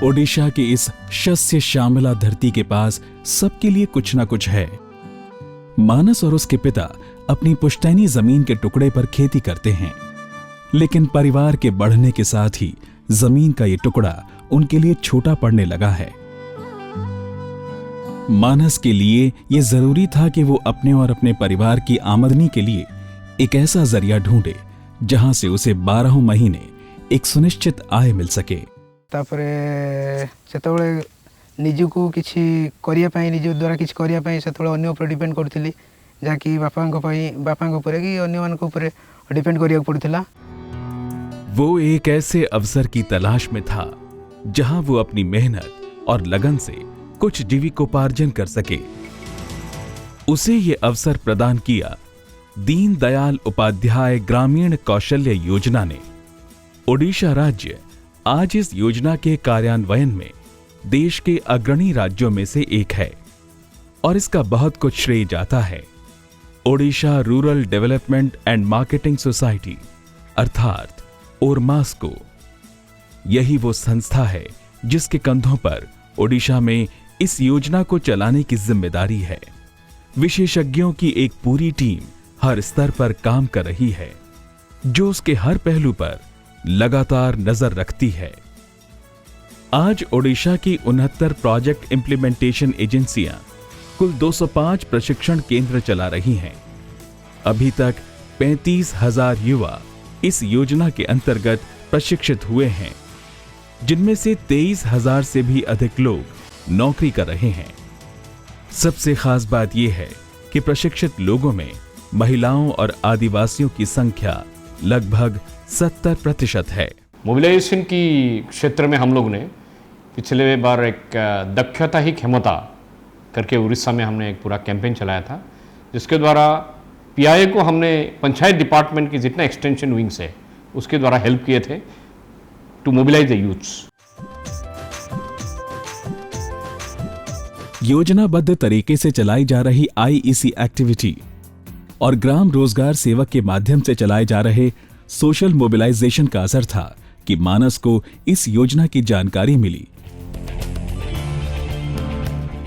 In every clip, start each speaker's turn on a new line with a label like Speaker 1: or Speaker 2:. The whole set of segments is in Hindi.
Speaker 1: ओडिशा के इस शस्य श्यामला धरती के पास सबके लिए कुछ ना कुछ है। मानस और उसके पिता अपनी पुश्तैनी जमीन के टुकड़े पर खेती करते हैं, लेकिन परिवार के बढ़ने के साथ ही जमीन का ये टुकड़ा उनके लिए छोटा पड़ने लगा है। मानस के लिए यह जरूरी था कि वो अपने और अपने परिवार की आमदनी के लिए एक ऐसा जरिया ढूंढे जहां से उसे 12 महीने एक सुनिश्चित आय मिल सके।
Speaker 2: निजको किसी निज द्वारा किसी करने से अन्य उपर डिपेंड करी जहाँकि बापा कि अन्य डिपेंड करिया पड़ता।
Speaker 1: वो एक ऐसे अवसर की तलाश में था जहां वो अपनी मेहनत और लगन से कुछ जीविकोपार्जन कर सके। उसे ये अवसर प्रदान किया दीन दयाल उपाध्याय ग्रामीण कौशल्य योजना ने। ओडिशा राज्य आज इस योजना के कार्यान्वयन में देश के अग्रणी राज्यों में से एक है और इसका बहुत कुछ श्रेय जाता है Odisha rural development and marketing society अर्थात ओरमास को। यही वो संस्था है जिसके कंधों पर ओडिशा में इस योजना को चलाने की जिम्मेदारी है। विशेषज्ञों की एक पूरी टीम हर स्तर पर काम कर रही है जो उसके हर पहलू पर लगातार नजर रखती है। आज ओडिशा की 69 प्रोजेक्ट इंप्लीमेंटेशन एजेंसियां कुल 205 प्रशिक्षण केंद्र चला रही हैं। अभी तक 35,000 युवा इस योजना के अंतर्गत प्रशिक्षित हुए हैं, जिनमें से 23,000 से भी अधिक लोग नौकरी कर रहे हैं। सबसे खास बात यह है कि प्रशिक्षित लोगों में महिलाओं और आदिवासियों की संख्या लगभग 70% है।
Speaker 3: मोबिलाइजेशन की क्षेत्र में हम लोग ने पिछले बार एक दक्षता ही क्षमता करके उड़ीसा में हमने एक पूरा कैंपेन चलाया था, जिसके द्वारा पीआईए को हमने पंचायत डिपार्टमेंट की जितना एक्सटेंशन विंग्स है उसके द्वारा हेल्प किए थे टू मोबिलाइज द यूथ्स।
Speaker 1: योजनाबद्ध तरीके से चलाई जा रही आईईसी एक्टिविटी और ग्राम रोजगार सेवक के माध्यम से चलाए जा रहे सोशल मोबिलाइजेशन का असर था कि मानस को इस योजना की जानकारी मिली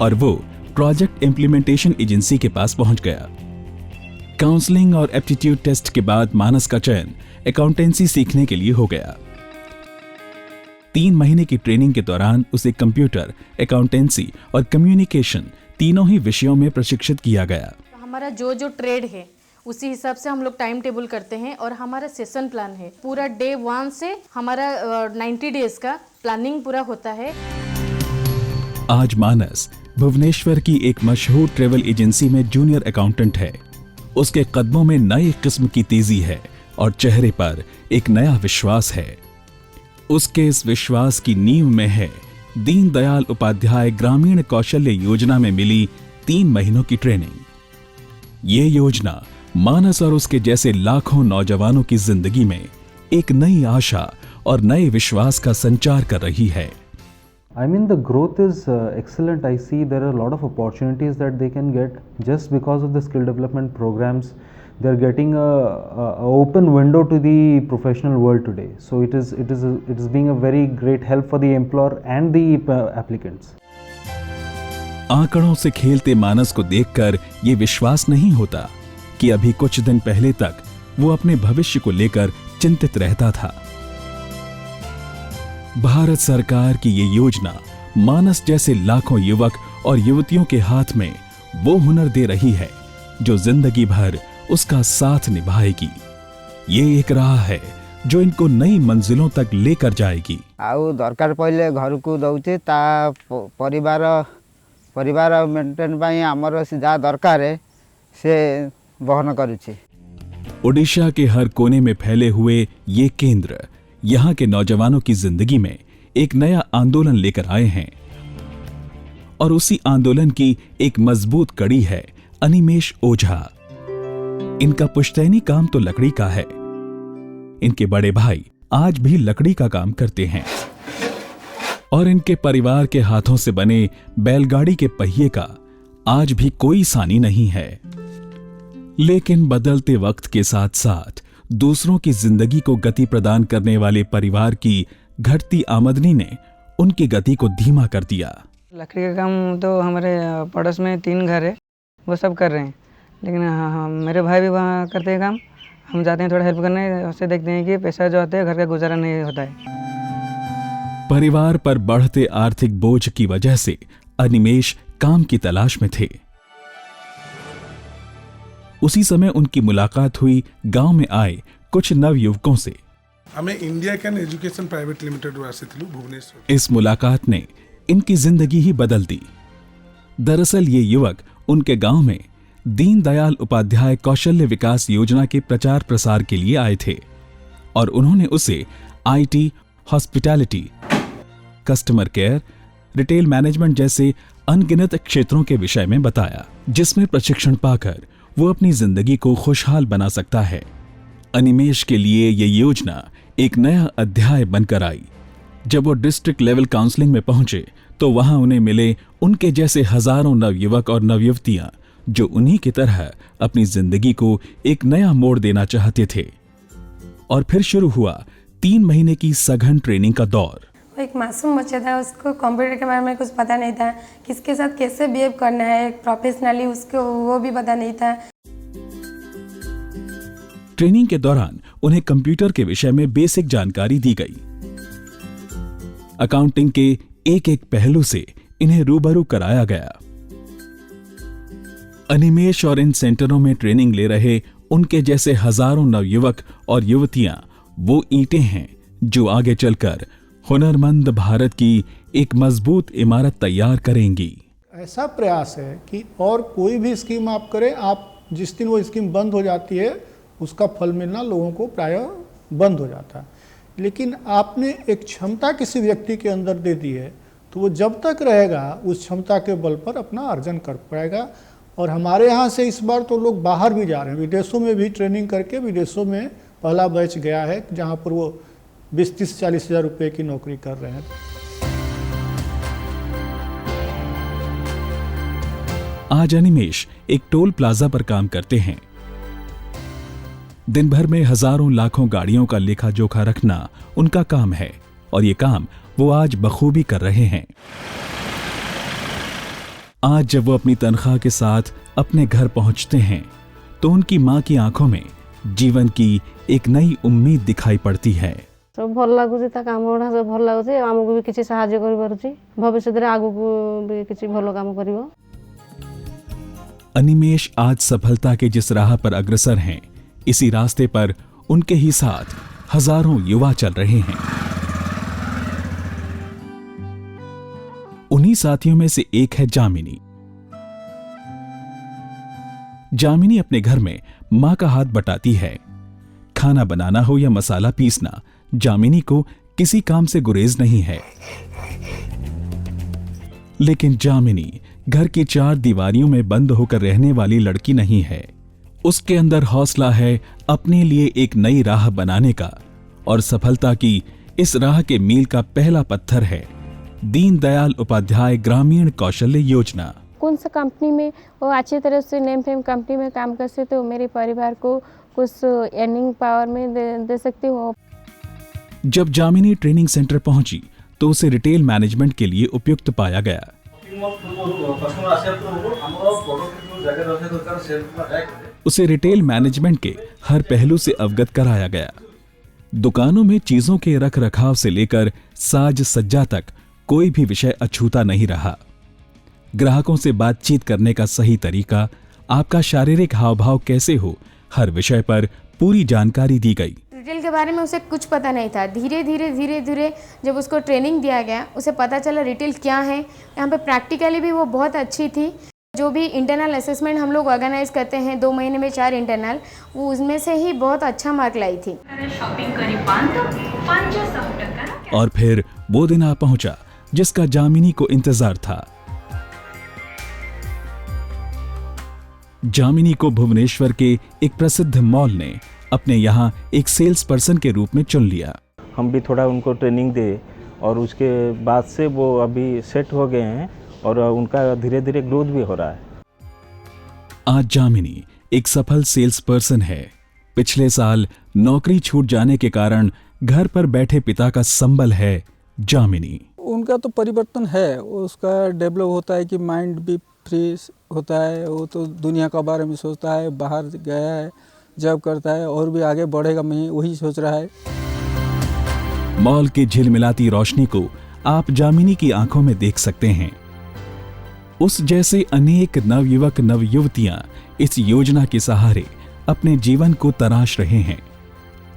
Speaker 1: और वो प्रोजेक्ट इंप्लीमेंटेशन एजेंसी के पास पहुंच गया। काउंसलिंग और एप्टीट्यूड टेस्ट के बाद मानस का चयन अकाउंटेंसी सीखने के लिए हो गया। 3 महीने की ट्रेनिंग के दौरान उसे कंप्यूटर, अकाउंटेंसी और कम्युनिकेशन तीनों ही विषयों में प्रशिक्षित किया गया।
Speaker 4: हमारा जो ट्रेड है उसी हिसाब से हम लोग टाइम टेबल करते हैं और हमारा सेशन प्लान है पूरा डे 1 से हमारा 90 डेज का प्लानिंग पूरा होता है।
Speaker 1: आज मानस भुवनेश्वर की एक मशहूर ट्रेवल एजेंसी में जूनियर अकाउंटेंट है। उसके कदमों में नई किस्म की तेजी है और चेहरे पर एक नया विश्वास है। उसके इस विश्वास की नींव में है दीन दयाल उपाध्याय ग्रामीण कौशल्य योजना में मिली 3 महीनों की ट्रेनिंग। ये योजना मानस और उसके जैसे लाखों नौजवानों की जिंदगी में एक नई आशा और नए विश्वास का संचार कर रही है।
Speaker 5: I mean, the growth is excellent. I see there are a lot of opportunities that they can get just because of the skill development programs. They are getting a open window to the professional world today. So it is being a very great help for the employer and the applicants.
Speaker 1: आंकड़ों से खेलते मानस को देखकर ये विश्वास नहीं होता कि अभी कुछ दिन पहले तक वो अपने भविष्य को लेकर चिंतित रहता था। भारत सरकार की ये योजना मानस जैसे लाखों युवक और युवतियों के हाथ में वो हुनर दे रही है जो जिंदगी भर उसका साथ निभाएगी। ये एक राह है जो इनको नई मंजिलों तक लेकर जाएगी।
Speaker 2: आउ दरकार पड़े घर को दौचे ता परिवार मेंटेन पाई हमर जा दरकार है से वहन करूची।
Speaker 1: ओडिशा के हर कोने में फैले हुए ये केंद्र यहाँ के नौजवानों की जिंदगी में एक नया आंदोलन लेकर आए हैं और उसी आंदोलन की एक मजबूत कड़ी है अनिमेष ओझा। इनका पुश्तैनी काम तो लकड़ी का है। इनके बड़े भाई आज भी लकड़ी का काम करते हैं और इनके परिवार के हाथों से बने बैलगाड़ी के पहिए का आज भी कोई सानी नहीं है। लेकिन बदलते वक्त के साथ साथ दूसरों की जिंदगी को गति प्रदान करने वाले परिवार की घटती आमदनी ने उनकी गति को धीमा कर दिया।
Speaker 2: लकड़ी का काम तो हमारे पड़ोस में 3 घर है, वो सब कर रहे हैं, लेकिन हाँ मेरे भाई भी वहाँ करते हैं काम। हम जाते हैं थोड़ा हेल्प करने, उससे देखते हैं कि पैसा जो आता है घर का गुजारा नहीं होता है।
Speaker 1: परिवार पर बढ़ते आर्थिक बोझ की वजह से अनिमेष काम की तलाश में थे। उसी समय उनकी मुलाकात हुई गांव में आए कुछ नवयुवकों से।
Speaker 6: हमें India can education private limited आसिथिलु भुवनेश्वर।
Speaker 1: इस मुलाकात ने इनकी जिंदगी ही बदल दी। दरअसल ये युवक उनके गांव में दीनदयाल उपाध्याय कौशल्य विकास योजना के प्रचार प्रसार के लिए आए थे और उन्होंने उसे IT, hospitality, customer care, retail management जैसे अनगिनत क्षेत्रों के विषय में बताया, जिसमें प्रशिक्षण पाकर वो अपनी जिंदगी को खुशहाल बना सकता है। अनिमेष के लिए ये योजना एक नया अध्याय बनकर आई। जब वो डिस्ट्रिक्ट लेवल काउंसलिंग में पहुंचे तो वहां उन्हें मिले उनके जैसे हजारों नवयुवक और नवयुवतियां जो उन्हीं की तरह अपनी जिंदगी को एक नया मोड़ देना चाहते थे। और फिर शुरू हुआ 3 महीने की सघन ट्रेनिंग का दौर।
Speaker 7: वो एक मासूम बच्चा था, उसको कंप्यूटर के बारे में कुछ पता नहीं था, किसके साथ कैसे बिहेव करना है प्रोफेशनली, उसको वो भी पता नहीं था।
Speaker 1: ट्रेनिंग के दौरान उन्हें कंप्यूटर के विषय में बेसिक जानकारी दी गई। अकाउंटिंग के एक एक पहलू से इन्हें रूबरू कराया गया। अनिमेष और इन सेंटरों में ट्रेनिंग ले रहे उनके जैसे हजारों नवयुवक और युवतियां वो ईंटें हैं जो आगे चलकर हुनरमंद भारत की एक मजबूत इमारत तैयार करेंगी।
Speaker 8: ऐसा प्रयास है कि और कोई भी स्कीम आप करें, आप जिस दिन वो स्कीम बंद हो जाती है उसका फल मिलना लोगों को प्रायः बंद हो जाता है। लेकिन आपने एक क्षमता किसी व्यक्ति के अंदर दे दी है तो वो जब तक रहेगा उस क्षमता के बल पर अपना अर्जन कर पाएगा। और हमारे यहाँ से इस बार तो लोग बाहर भी जा रहे हैं, विदेशों में भी ट्रेनिंग करके विदेशों में पहला बैच गया है जहाँ पर वो 20-30-40 हज़ार रुपये की नौकरी कर रहे हैं।
Speaker 1: आज अनिमेष एक टोल प्लाजा पर काम करते हैं। दिन भर में हजारों लाखों गाड़ियों का लेखा जोखा रखना उनका काम है और ये काम वो आज बखूबी कर रहे हैं। आज जब वो अपनी तनख्वाह के साथ अपने घर पहुंचते हैं तो उनकी मां की आंखों में जीवन की एक नई उम्मीद दिखाई पड़ती है।
Speaker 9: सब भल लगुच काम गुड़ा सब भल लगुच, आमको भी किसी साहाय्य कर पारुची, भविष्य में आगु भी किसी भल काम करिवो।
Speaker 1: अनिमेष आज सफलता के जिस राह पर अग्रसर हैं, इसी रास्ते पर उनके ही साथ हजारों युवा चल रहे हैं। उन्हीं साथियों में से एक है जामिनी। जामिनी अपने घर में मां का हाथ बटाती है। खाना बनाना हो या मसाला पीसना, जामिनी को किसी काम से गुरेज नहीं है। लेकिन जामिनी घर की 4 दीवारियों में बंद होकर रहने वाली लड़की नहीं है। उसके अंदर हौसला है अपने लिए एक नई राह बनाने का, और सफलता की इस राह के मील का पहला पत्थर है दीनदयाल उपाध्याय ग्रामीण कौशल्य योजना।
Speaker 9: कौन सा कंपनी में वो अच्छी तरह से नेम फेम कंपनी में काम करते तो मेरे परिवार को कुछ अर्निंग पावर में दे सकती हो।
Speaker 1: जब जामिनी ट्रेनिंग सेंटर पहुंची तो उसे रिटेल मैनेजमेंट के लिए उपयुक्त पाया गया। उसे रिटेल मैनेजमेंट के हर पहलू से अवगत कराया गया। दुकानों में चीजों के रख रखाव से लेकर साज सज्जा तक कोई भी विषय अछूता नहीं रहा। ग्राहकों से बातचीत करने का सही तरीका, आपका शारीरिक हाव भाव कैसे हो, हर विषय पर पूरी जानकारी दी गई।
Speaker 4: रिटेल के बारे में उसे कुछ पता नहीं था। धीरे धीरे जब उसको ट्रेनिंग दिया गया उसे पता चला रिटेल क्या है। यहाँ पे प्रैक्टिकली भी वो बहुत अच्छी थी। जो भी इंटरनल असेसमेंट हम लोग ऑर्गेनाइज करते हैं 2 महीने में 4 इंटरनल, वो उसमें से ही बहुत अच्छा मार्क लाई थी।
Speaker 1: और फिर वो दिन आ पहुंचा जिसका जामिनी को इंतजार था। जामिनी को भुवनेश्वर के एक प्रसिद्ध मॉल ने अपने यहाँ एक सेल्स पर्सन के रूप में चुन लिया।
Speaker 10: हम भी थोड़ा उनको ट्रेनिंग दे और उसके बाद से वो अभी सेट हो गए हैं और उनका धीरे धीरे ग्रोथ भी हो रहा है।
Speaker 1: आज जामिनी एक सफल सेल्स पर्सन है। पिछले साल नौकरी छूट जाने के कारण घर पर बैठे पिता का संबल है जामिनी।
Speaker 11: उनका तो परिवर्तन है, उसका डेवलप होता है कि माइंड भी फ्री होता है, वो तो दुनिया का बारे में सोचता है, बाहर गया है, जॉब करता है और भी आगे बढ़ेगा, मैं वही सोच रहा है।
Speaker 1: मॉल की झिलमिलाती रोशनी को आप जामिनी की आंखों में देख सकते हैं। उस जैसे अनेक नवयुवक नवयुवतियां इस योजना के सहारे अपने जीवन को तराश रहे हैं,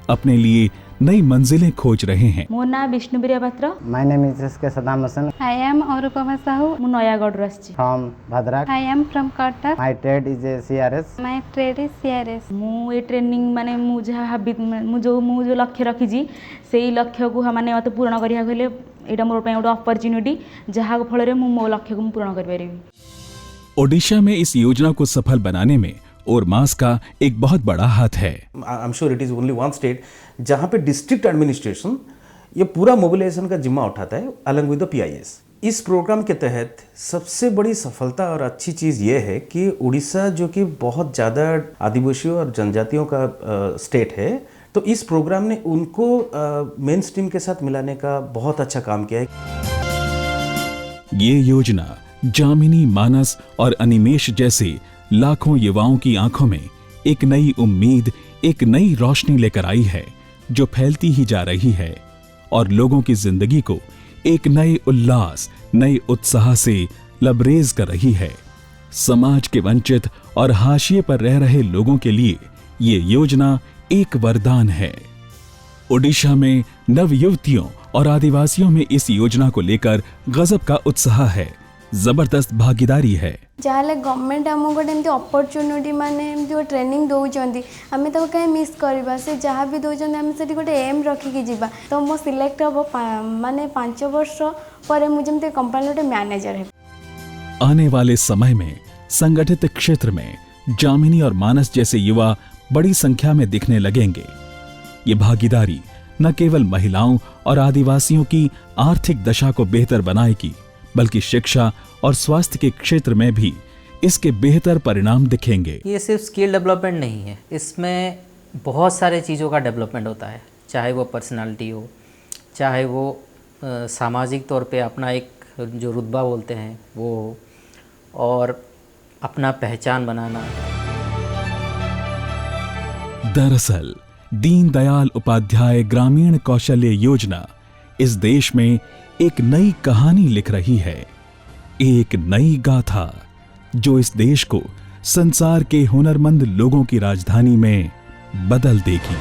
Speaker 1: अपने लिए नई मंजिलें खोज रहे हैं।
Speaker 12: मो ना Vishnupriya Patra.
Speaker 13: My name is SK Saddam Hasan.
Speaker 12: I am Anupama Sahu. मु नयागढ़ रस्ची।
Speaker 13: From Bhadrak.
Speaker 12: I am from Cuttack.
Speaker 13: My trade is CRS.
Speaker 12: My trade is CRS. मु ए ट्रेनिंग माने मु जो लक्ष्य रखी जी सेही लक्ष्य को माने मते पूर्ण करिया गले एटा मोर पे एक अपॉर्चुनिटी जहा फल रे मो लक्ष्य को पूर्ण कर परिबी।
Speaker 1: ओडिशा में इस योजना को सफल बनाने में ओरमास का एक बहुत बड़ा हाथ है।
Speaker 14: I am sure it is only one state जहां पे डिस्ट्रिक्ट एडमिनिस्ट्रेशन ये पूरा मोबिलाइजेशन का जिम्मा उठाता है अलॉन्ग विद द पीआईएस। इस प्रोग्राम के तहत सबसे बड़ी सफलता और अच्छी चीज़ ये है कि उड़ीसा जो कि बहुत ज़्यादा आदिवासियों और जनजातियों का स्टेट है, तो इस प्रोग्राम ने उनको मेन स्ट्रीम के साथ मिलाने का बहुत अच्छा काम किया है।
Speaker 1: ये योजना जामिनी, मानस और अनिमेश जैसे लाखों युवाओं की आंखों में एक नई उम्मीद, एक नई रोशनी लेकर आई है जो फैलती ही जा रही है और लोगों की जिंदगी को एक नए उल्लास, नए उत्साह से लबरेज कर रही है। समाज के वंचित और हाशिए पर रह रहे लोगों के लिए ये योजना एक वरदान है। ओडिशा में नवयुवतियों और आदिवासियों में इस योजना को लेकर गजब का उत्साह है, जबरदस्त भागीदारी है।
Speaker 4: जहाँ गवर्नमेंट आम गोटे एमती अपॉर्चुनिटी माने जो ट्रेनिंग दौरान आम तो कहीं मिस करवा से जहाँ भी दौरान आम से गोटे एम रखिकी जीवा तो मो सिलेक्ट हम माने 5 वर्ष पर मुझे कंपनी गोटे मैनेजर है।
Speaker 1: आने वाले समय में संगठित क्षेत्र में जामिनी और मानस जैसे युवा बड़ी संख्या में दिखने लगेंगे। ये भागीदारी न केवल महिलाओं और आदिवासियों की आर्थिक दशा को बेहतर बनाएगी, बल्कि शिक्षा और स्वास्थ्य के क्षेत्र में भी इसके बेहतर परिणाम दिखेंगे।
Speaker 15: ये सिर्फ स्किल डेवलपमेंट नहीं है, इसमें बहुत सारे चीज़ों का डेवलपमेंट होता है, चाहे वो पर्सनालिटी हो, चाहे वो सामाजिक तौर पे अपना एक जो रुतबा बोलते हैं वो हो, और अपना पहचान बनाना।
Speaker 1: दरअसल दीनदयाल उपाध्याय ग्रामीण कौशल्य योजना इस देश में एक नई कहानी लिख रही है, एक नई गाथा जो इस देश को संसार के हुनरमंद लोगों की राजधानी में बदल देगी।